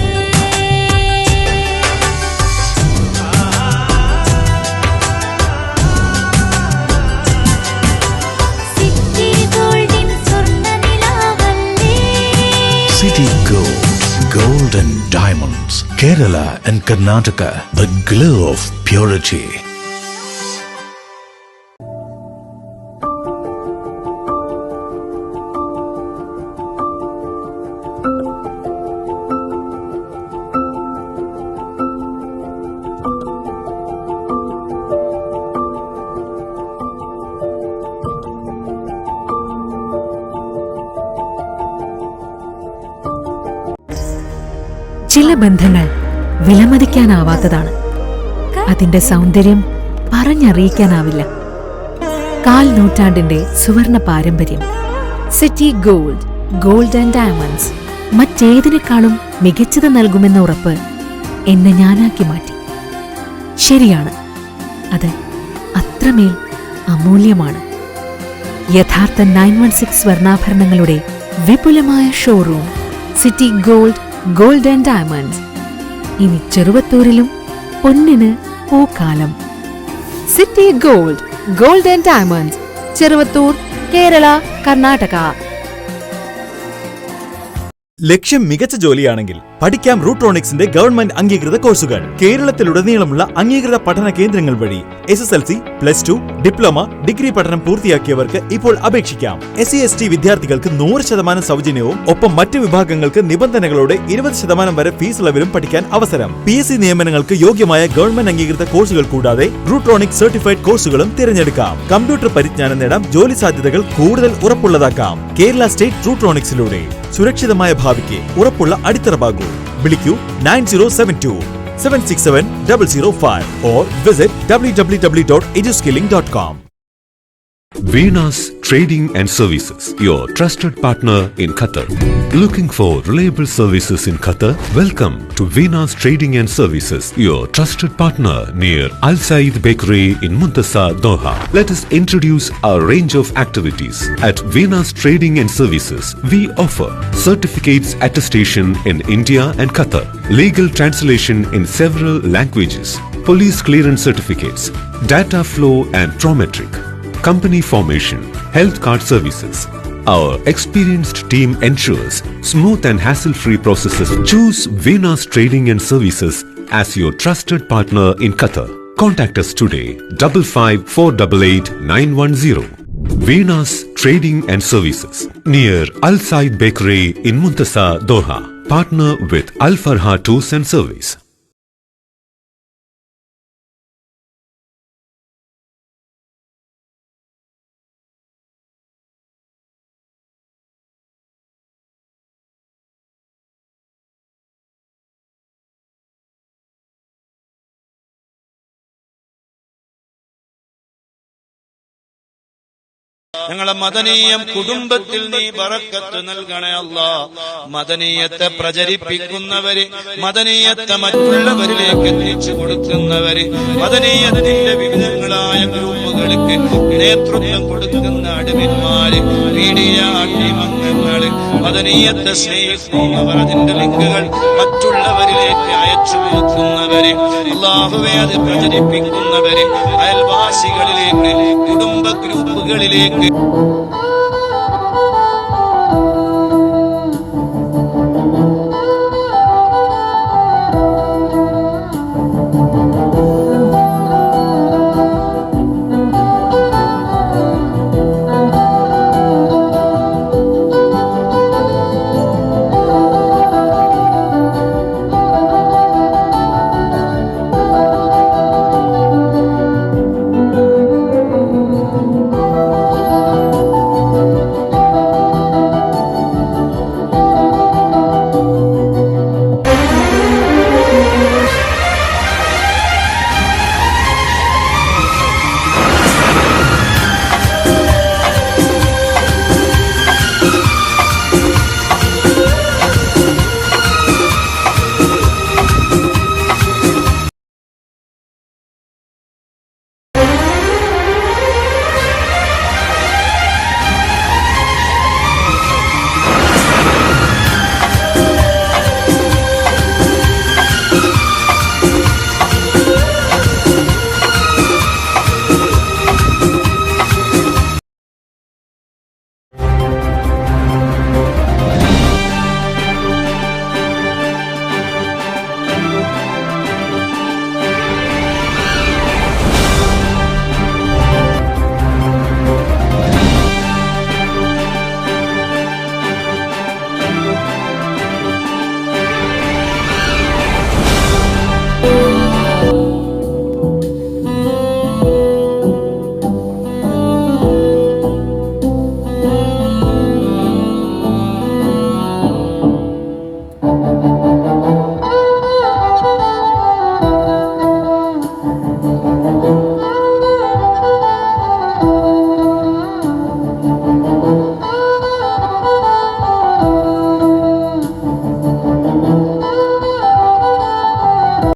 City Gold, Gold and Diamonds, Kerala and Karnataka, the glow of purity. ചില ബന്ധങ്ങൾ വിലമതിക്കാനാവാത്തതാണ്. അതിന്റെ സൗന്ദര്യം പറഞ്ഞറിയിക്കാനാവില്ല. 4 നൂറ്റാണ്ടിന്റെ സുവർണ പാരമ്പര്യം. City Gold, gold and diamonds മറ്റേതിനേക്കാളും മികച്ചത് നൽകുമെന്ന ഉറപ്പ് എന്നെ ഞാനാക്കി മാറ്റി. ശരിയാണ്, അത് അത്രമേൽ അമൂല്യമാണ്. യഥാർത്ഥ 916 സ്വർണ്ണാഭരണങ്ങളുടെ വിപുലമായ showroom city Gold gold and diamonds. ഇനി ചെറുവത്തൂരിലും പൊന്നിന് പൂക്കാലം. City Gold gold and diamonds, Cheruvathur, Kerala, Karnataka. ലക്ഷ്യം മികച്ച ജോലിയാണെങ്കിൽ പഠിക്കാം റൂട്രോണിക്സിന്റെ ഗവൺമെന്റ് അംഗീകൃത കോഴ്സുകൾ. കേരളത്തിലുടനീളമുള്ള അംഗീകൃത പഠന കേന്ദ്രങ്ങൾ വഴി SSLC, +2, ഡിപ്ലോമ, ഡിഗ്രി പഠനം പൂർത്തിയാക്കിയവർക്ക് ഇപ്പോൾ അപേക്ഷിക്കാം. SC/ST വിദ്യാർത്ഥികൾക്ക് 100% സൗജന്യവും ഒപ്പം മറ്റ് വിഭാഗങ്ങൾക്ക് നിബന്ധനകളോടെ 20% വരെ ഫീസ് ഇളവിലും പഠിക്കാൻ അവസരം. PSC നിയമനങ്ങൾക്ക് യോഗ്യമായ ഗവൺമെന്റ് അംഗീകൃത കോഴ്സുകൾ കൂടാതെ റൂട്രോണിക് സർട്ടിഫൈഡ് കോഴ്സുകളും തിരഞ്ഞെടുക്കാം. കമ്പ്യൂട്ടർ പരിജ്ഞാനം നേടാം, ജോലി സാധ്യതകൾ കൂടുതൽ ഉറപ്പുള്ളതാക്കാം. കേരള സ്റ്റേറ്റ് റൂട്രോണിക്സിലൂടെ സുരക്ഷിതമായ ഭാവിക്ക് ഉറപ്പുള്ള അടിത്തറ. വിളിക്കൂ 9072 767 005 or visit www.eduskilling.com. Venus Trading and Services, your trusted partner in Qatar. Looking for reliable services in Qatar? Welcome to Venus Trading and Services, your trusted partner near Al Said Bakery in Muntasa, Doha. Let us introduce our range of activities. At Venus Trading and Services, we offer certificates attestation in India and Qatar, legal translation in several languages, police clearance certificates, data flow and prometric, company formation, health card services. Our experienced team ensures smooth and hassle-free processes. Choose Venus Trading and Services as your trusted partner in Qatar. Contact us today 55488910. Venus Trading and Services near Al Said Bakery in Muntasa, Doha. Partner with Al Farha Tours and Service. ഞങ്ങളെ മദനീയം കുടുംബത്തിൽ നീ ബറക്കത്ത് നൽകണേ അല്ലാ. മദനീയത്തെ പ്രചരിപ്പിക്കുന്നവര്, മദനീയത്തെ മറ്റുള്ളവരിലേക്ക് എത്തിച്ചു കൊടുക്കുന്നവര്, മദനീയത്തിന്റെ വിവിധങ്ങളായ ഗ്രൂപ്പുകൾക്ക് നേതൃത്വം കൊടുക്കുന്ന അടിമന്മാര്, മീഡിയ അടിമംഗങ്ങള്, മദനീയത്തെ സ്നേഹിക്കുന്നവർ, അതിന്റെ ലിങ്കുകൾ മറ്റുള്ളവരിലേക്ക് അയച്ചു കൊടുക്കുന്നവര്, അല്ലാഹുവേ അത് പ്രചരിപ്പിക്കുന്നവര്, അയൽവാസികളിലേക്ക്, കുടുംബ ഗ്രൂപ്പുകളിലേക്ക്